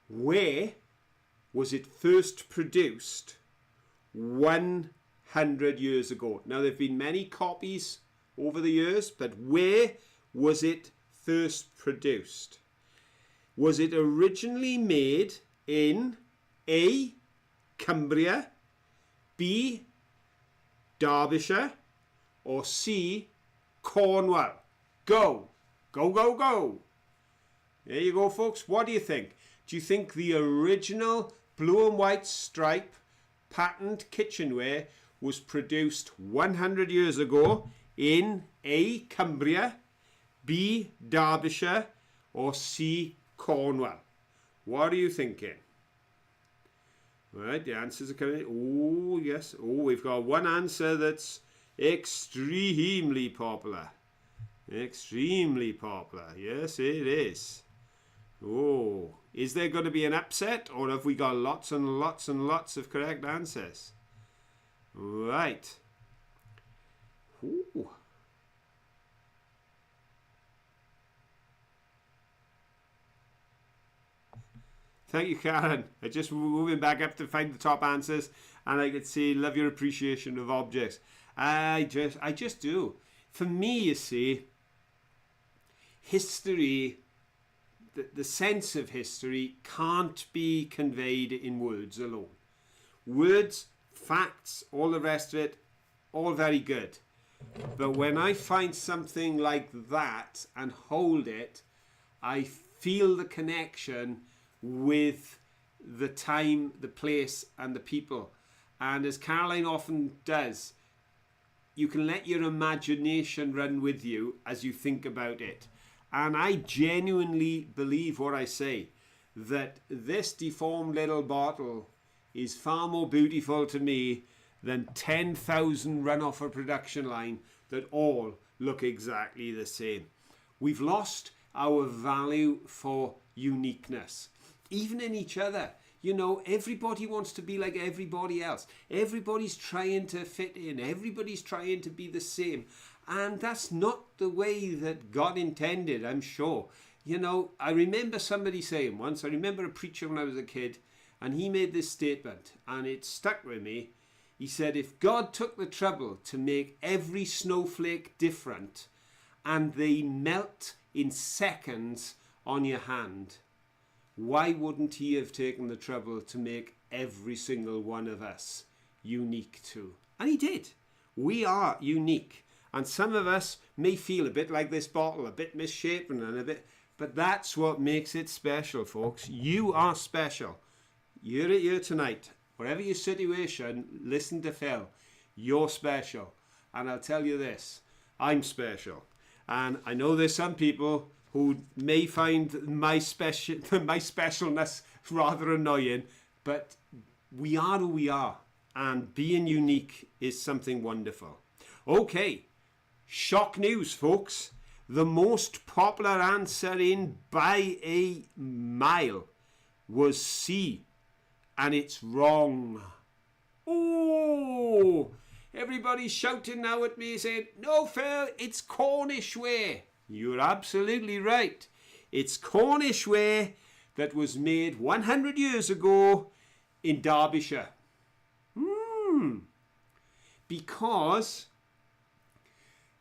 S1: where was it first produced 100 years ago? Now, there have been many copies over the years, but where was it first produced? Was it originally made in A, Cumbria, B, Derbyshire, or C, Cornwall? Go, go, go, go. There you go, folks. What do you think? Do you think the original blue and white stripe patterned kitchenware was produced 100 years ago in A, Cumbria, B, Derbyshire, or C, Cornwall? What are you thinking? Right, the answers are coming. Oh, yes. Oh, we've got one answer that's extremely popular. Extremely popular. Yes, it is. Oh, is there going to be an upset, or have we got lots and lots and lots of correct answers? Right. Ooh. Thank you, Karen. I just moving back up to find the top answers, and I could see love your appreciation of objects. I just do. For me, you see, history, the sense of history can't be conveyed in words alone. Words, facts, all the rest of it, all very good. But when I find something like that and hold it, I feel the connection with the time, the place, and the people. And as Caroline often does, you can let your imagination run with you as you think about it. And I genuinely believe what I say, that this deformed little bottle is far more beautiful to me than 10,000 run off a production line that all look exactly the same. We've lost our value for uniqueness, even in each other. You know, everybody wants to be like everybody else. Everybody's trying to fit in. Everybody's trying to be the same. And that's not the way that God intended, I'm sure. You know, I remember somebody saying once, I remember a preacher when I was a kid, and he made this statement, and it stuck with me. He said, if God took the trouble to make every snowflake different, and they melt in seconds on your hand, why wouldn't he have taken the trouble to make every single one of us unique too? And he did. We are unique. And some of us may feel a bit like this bottle, a bit misshapen and a bit, but that's what makes it special, folks. You are special. You're here tonight. Wherever your situation, listen to Phil. You're special. And I'll tell you this, I'm special. And I know there's some people who may find my specialness rather annoying, but we are who we are. And being unique is something wonderful. Okay. Shock news, folks. The most popular answer in by a mile was C, and it's wrong. Oh, everybody's shouting now at me saying, no, Phil, it's Cornish ware. You're absolutely right. It's Cornish ware that was made 100 years ago in Derbyshire. Because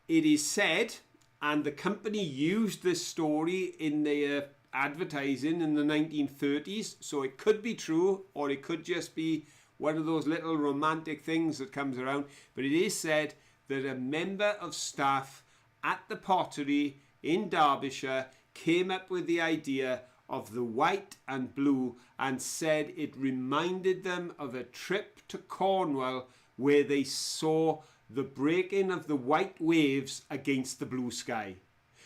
S1: it is said, and the company used this story in their advertising in the 1930s, so it could be true, or it could just be one of those little romantic things that comes around, but it is said that a member of staff at the pottery in Derbyshire came up with the idea of the white and blue and said it reminded them of a trip to Cornwall where they saw the breaking of the white waves against the blue sky.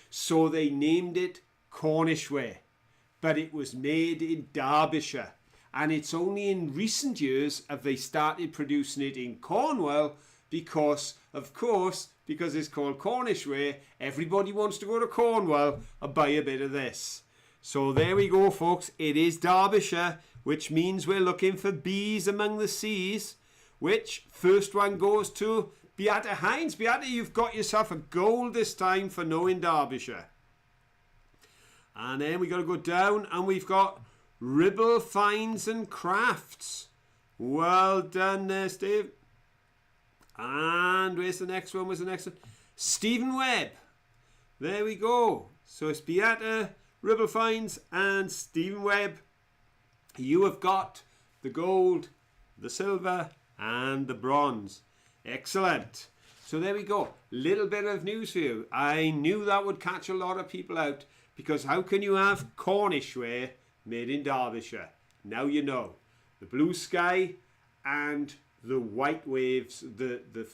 S1: So they named it Cornish ware, but it was made in Derbyshire. And it's only in recent years have they started producing it in Cornwall because, of course, because it's called Cornish ware, everybody wants to go to Cornwall and buy a bit of this. So there we go, folks. It is Derbyshire, which means we're looking for B's among the C's, which first one goes to Beata Hines. Beata, you've got yourself a gold this time for knowing Derbyshire. And then we got to go down and we've got Ribble Finds and Crafts. Well done there, Steve. And where's the next one? Stephen Webb. There we go. So it's Beata, Ribble Finds and Stephen Webb. You have got the gold, the silver and the bronze. Excellent. So there we go. Little bit of news for you. I knew that would catch a lot of people out, because how can you have Cornish ware made in Derbyshire? Now you know. The blue sky and the white waves, the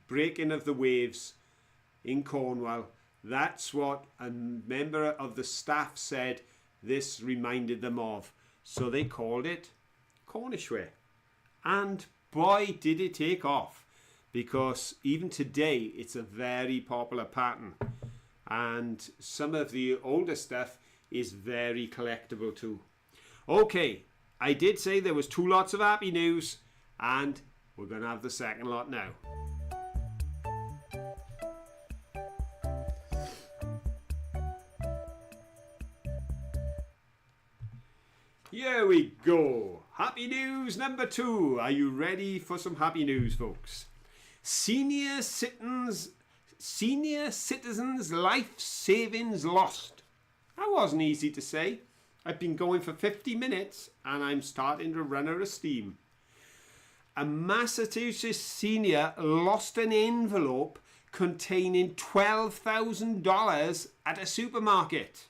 S1: breaking of the waves in Cornwall. That's what a member of the staff said this reminded them of. So they called it Cornish ware. And boy, did it take off. Because even today, it's a very popular pattern. And some of the older stuff is very collectible too. Okay, I did say there was 2 lots of happy news. And we're going to have the second lot now. Here we go. Happy news number 2. Are you ready for some happy news, folks? Senior citizens life savings lost. That wasn't easy to say. I've been going for 50 minutes and I'm starting to run out of steam. A Massachusetts senior lost an envelope containing $12,000 at a supermarket.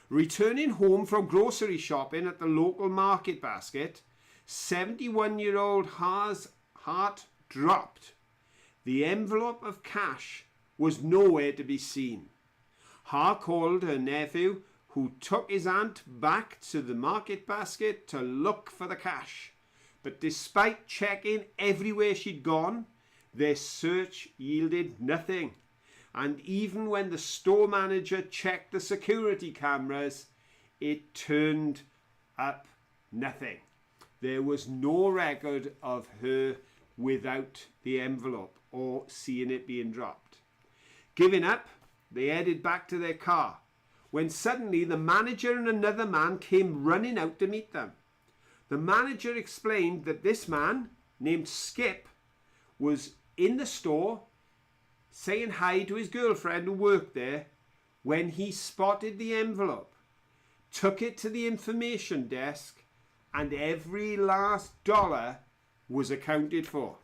S1: Returning home from grocery shopping at the local market basket, 71-year-old Ha's heart dropped. The envelope of cash was nowhere to be seen. Ha called her nephew, who took his aunt back to the market basket to look for the cash. But despite checking everywhere she'd gone, their search yielded nothing. And even when the store manager checked the security cameras, it turned up nothing. There was no record of her without the envelope or seeing it being dropped. Giving up, they headed back to their car, when suddenly the manager and another man came running out to meet them. The manager explained that this man, named Skip, was in the store saying hi to his girlfriend who worked there when he spotted the envelope, took it to the information desk, and every last dollar was accounted for.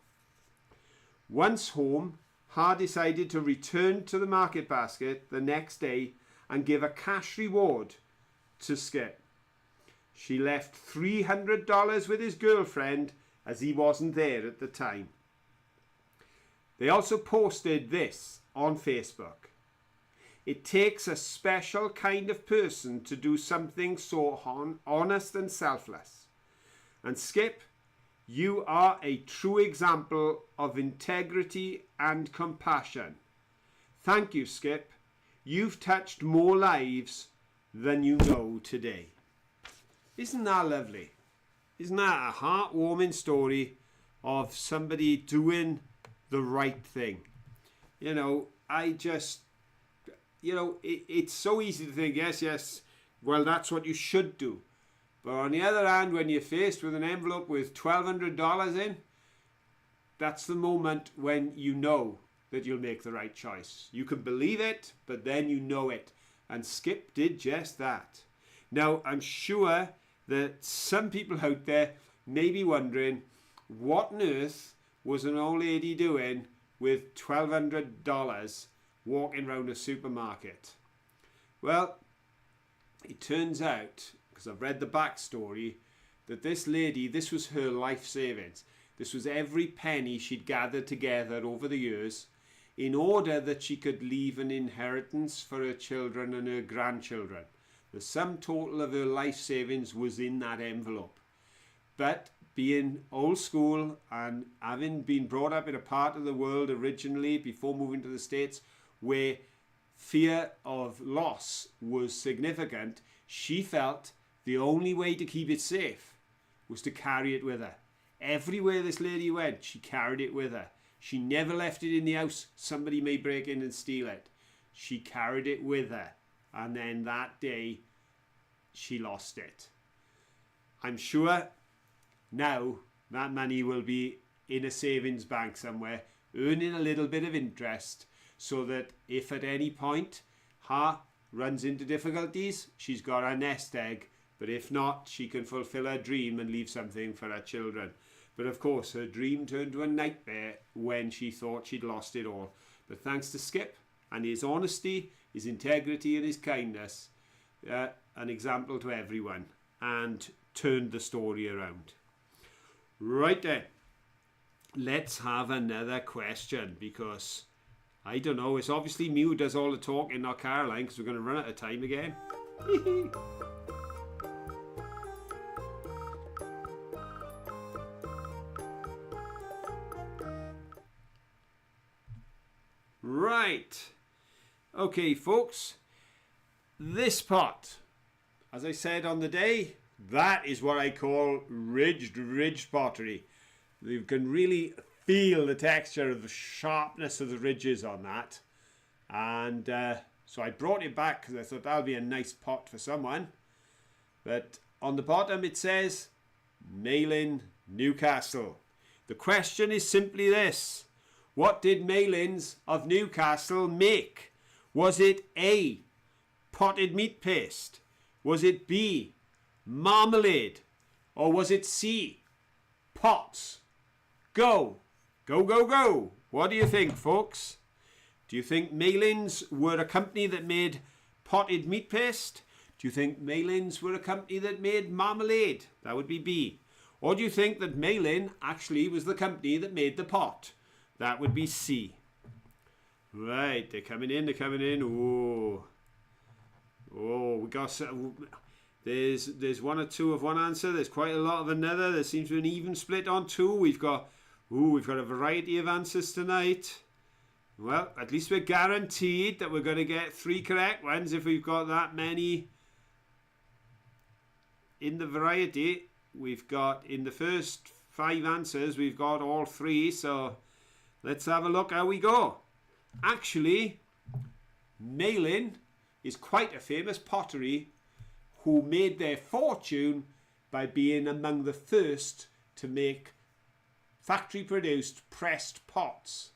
S1: Once home, Ha decided to return to the market basket the next day and give a cash reward to Skip. She left $300 with his girlfriend as he wasn't there at the time. They also posted this on Facebook. It takes a special kind of person to do something so honest and selfless. And Skip, you are a true example of integrity and compassion. Thank you, Skip. You've touched more lives than you know today. Isn't that lovely? Isn't that a heartwarming story of somebody doing the right thing? You know, it's so easy to think, yes, well, that's what you should do. But on the other hand, when you're faced with an envelope with $1,200 in, that's the moment when you know that you'll make the right choice. You can believe it, but then you know it. And Skip did just that. Now, I'm sure that some people out there may be wondering, what on earth was an old lady doing with $1,200 walking around a supermarket? Well, it turns out, because I've read the backstory, that this lady, this was her life savings. This was every penny she'd gathered together over the years in order that she could leave an inheritance for her children and her grandchildren. The sum total of her life savings was in that envelope. But being old school and having been brought up in a part of the world originally before moving to the States where fear of loss was significant, she felt the only way to keep it safe was to carry it with her. Everywhere this lady went, she carried it with her. She never left it in the house. Somebody may break in and steal it. She carried it with her. And then that day, she lost it. I'm sure now that money will be in a savings bank somewhere, earning a little bit of interest, so that if at any point Ha runs into difficulties, she's got her nest egg. But if not, she can fulfill her dream and leave something for her children. But of course, her dream turned to a nightmare when she thought she'd lost it all. But thanks to Skip and his honesty, his integrity and his kindness, an example to everyone, and turned the story around. Right then, let's have another question, because I don't know, it's obviously me who does all the talking, not Caroline, because we're going to run out of time again. Right. Okay, folks. This pot, as I said on the day, that is what I call ridged pottery. You can really feel the texture of the sharpness of the ridges on that. And so I brought it back because I thought that'll be a nice pot for someone. But on the bottom it says, Malin, Newcastle. The question is simply this. What did Malins of Newcastle make? Was it A, potted meat paste? Was it B, marmalade? Or was it C, pots? Go, go, go, go. What do you think, folks? Do you think Malins were a company that made potted meat paste? Do you think Malins were a company that made marmalade? That would be B. Or do you think that Malin actually was the company that made the pot? That would be C. Right, they're coming in, Oh, we got... There's one or two of one answer. There's quite a lot of another. There seems to be an even split on two. We've got a variety of answers tonight. Well, at least we're guaranteed that we're going to get 3 correct ones if we've got that many in the variety. We've got, in the first 5 answers, we've got all 3, so let's have a look how we go. Actually, Malin is quite a famous pottery who made their fortune by being among the first to make factory-produced pressed pots.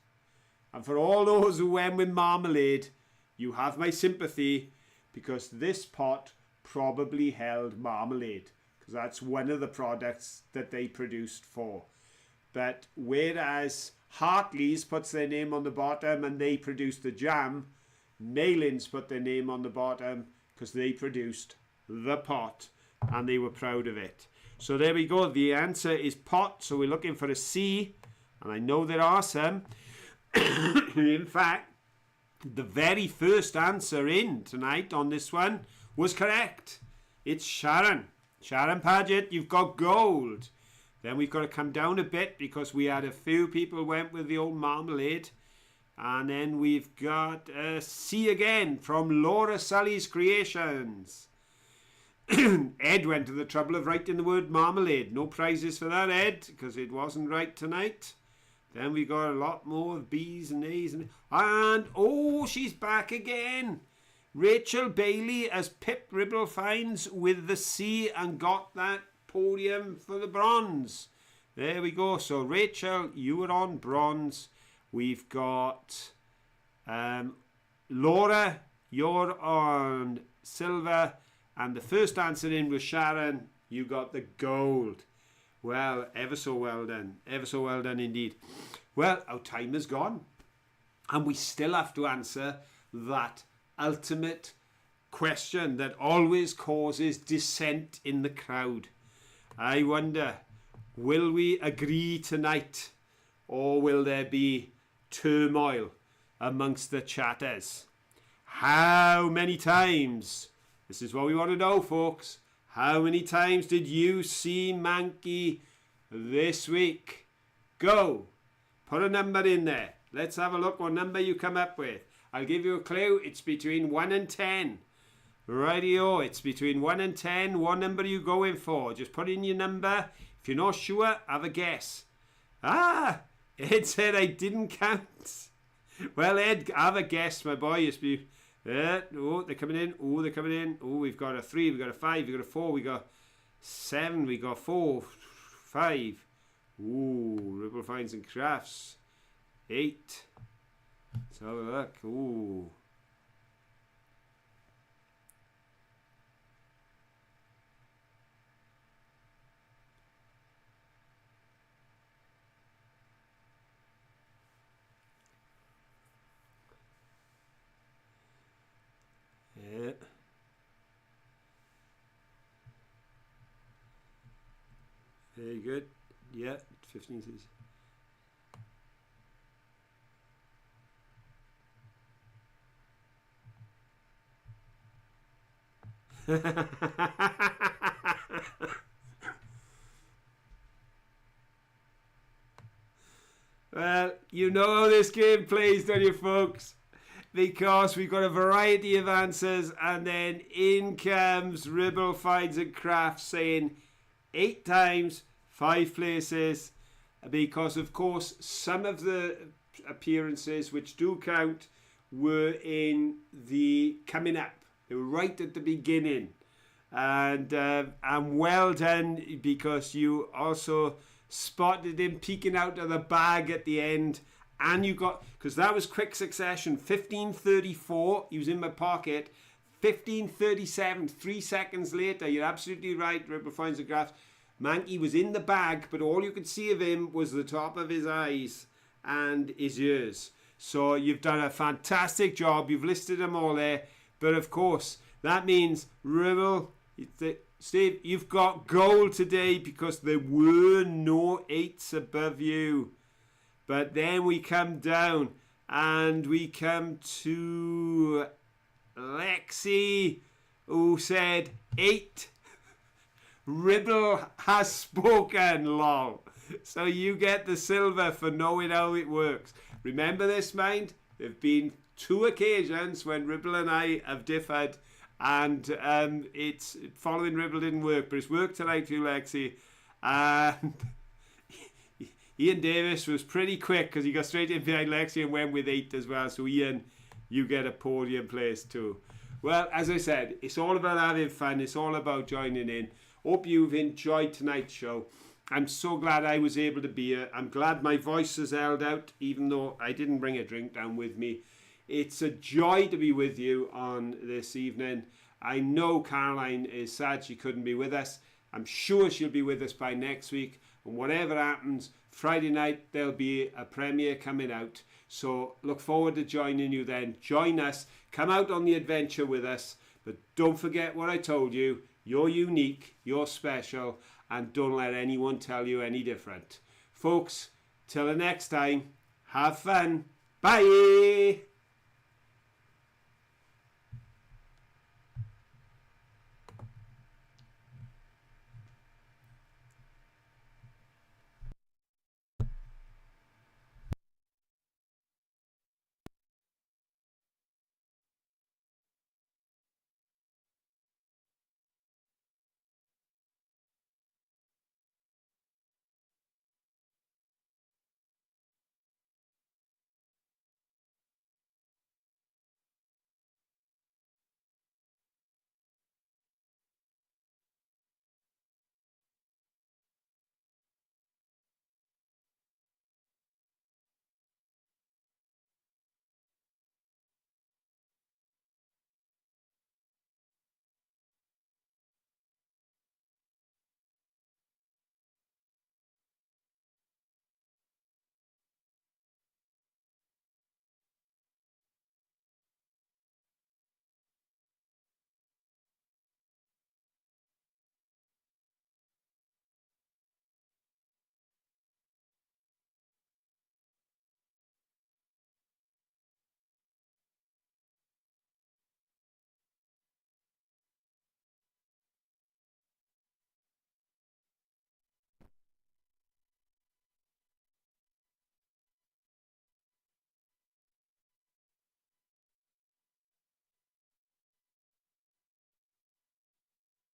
S1: And for all those who went with marmalade, you have my sympathy, because this pot probably held marmalade, because that's one of the products that they produced for. But whereas Hartley's puts their name on the bottom and they produced the jam, Malin's put their name on the bottom because they produced the pot and they were proud of it. So there we go. The answer is pot. So we're looking for a C, and I know there are some. In fact, the very first answer in tonight on this one was correct. It's Sharon. Sharon Paget, you've got gold. Then we've got to come down a bit because we had a few people went with the old marmalade. And then we've got C again from Laura Sully's Creations. Ed went to the trouble of writing the word marmalade. No prizes for that, Ed, because it wasn't right tonight. Then we got a lot more B's and A's. And oh, she's back again. Rachel Bailey as Pip Ribble finds with the C and got that podium for the bronze. There we go. So Rachel, you were on bronze. We've got Laura, you're on silver. And the first answer in was Sharon. You got the gold. Well, ever so well done. Ever so well done indeed. Well, our time is gone. And we still have to answer that ultimate question that always causes dissent in the crowd. I wonder, will we agree tonight, or will there be turmoil amongst the chatters? How many times? This is what we want to know, folks. How many times did you see Mankey this week? Go. Put a number in there. Let's have a look what number you come up with. I'll give you a clue. It's between 1 and 10. Rightio, it's between 1 and 10. What number are you going for? Just put in your number. If you're not sure, have a guess. Ah, Ed said I didn't count. Well, Ed, have a guess, my boy. Oh, they're coming in. Oh, they're coming in. Oh, we've got a 3, we've got a 5, we've got a 4, we got 7, we got 4, 5. Ooh, Ribble Finds and Crafts. 8. Let's have a look. Ooh. Yeah. Very good. Yeah, 15 says. Well, you know how this game plays, don't you, folks? Because we've got a variety of answers, and then in comes Ribble Finds and Crafts saying 8 times, 5 places, because of course some of the appearances which do count were in the coming up. They were right at the beginning, and well done, because you also spotted him peeking out of the bag at the end. And you got, because that was quick succession, 15:34, he was in my pocket. 15:37, 3 seconds later, you're absolutely right, Ribble Finds and Crafts. Mankey was in the bag, but all you could see of him was the top of his eyes and his ears. So you've done a fantastic job. You've listed them all there. But of course, that means, Ribble, Steve, you've got gold today because there were no 8s above you. But then we come down and we come to Lexi, who said 8. Ribble has spoken, lol. So you get the silver for knowing how it works. Remember this, mind? There have been 2 occasions when Ribble and I have differed, and it's following Ribble didn't work, but it's worked tonight for you, Lexi. And Ian Davis was pretty quick because he got straight in behind Lexi and went with 8 as well. So Ian, you get a podium place too. Well, as I said, it's all about having fun. It's all about joining in. Hope you've enjoyed tonight's show. I'm so glad I was able to be here. I'm glad my voice has held out, even though I didn't bring a drink down with me. It's a joy to be with you on this evening. I know Caroline is sad she couldn't be with us. I'm sure she'll be with us by next week. And whatever happens, Friday night there'll be a premiere coming out. So look forward to joining you then. Join us. Come out on the adventure with us. But don't forget what I told you. You're unique. You're special. And don't let anyone tell you any different. Folks, till the next time, have fun. Bye.